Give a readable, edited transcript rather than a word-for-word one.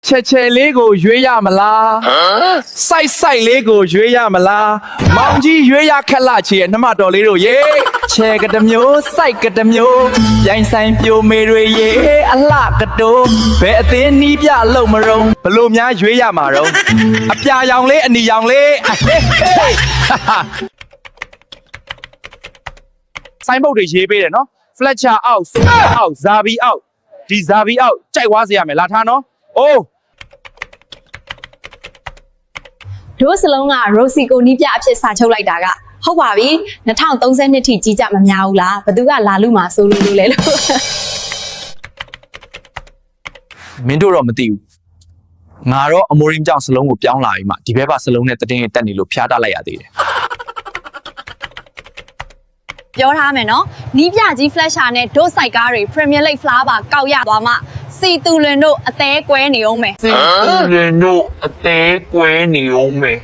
ချက်လေးကိုရွေးရမလားစိုက်လေးကိုရွေးရမလားမောင်ကြီးရွေးရခက်လာချေနှမတော်လေးတို့ရေချဲကတမျိုးစိုက်ကတမျိုးရိုင်းဆိုင်ပြိုမေတွေရေအလှကတိုးဘယ်အသင်းနီးပြလုံမရုံဘလို့များရွေးရမှာတော့အပြာရောင်လေးအနီရောင်လေးဆိုင်ဘုတ်တွေရေးပေးတယ်နော် Fletcher အောက် အောက် ဇာဘီအောက်ဒီဇာဘီအောက်ကြိုက်ွားစေရမယ်လာထားနော်အိုး တို့စလုံးက Rosie ကိုနီးပြအဖြစ်စာချုပ်လိုက်တာကဟုတ်ပါပြီ2032ထိကြီးကြမများဘူးလားဘသူကလာလူမှာစိုးလို့လဲလို့မင်းတို့တော့မသိဘူးငါတော့အမိုးရင်းကြောင့်စလုံးကိုပြောင်းလာပြီးမှဒီဘက်ပါစလုံးနဲ့တတင်းတက်နေလို့ဖျားတလိုက်ရသေးတယ် ပြောထားမယ်နော်နီးပြကြီး Fletcher နဲ့တို့စိုက်ကားတွေ Premier League flower ကောက်ရသွားမှစီတူလွင်တို့အသေးကွဲနေအောင်မယ် စီတူလွင်တို့အသေးကွဲနေအောင်မယ်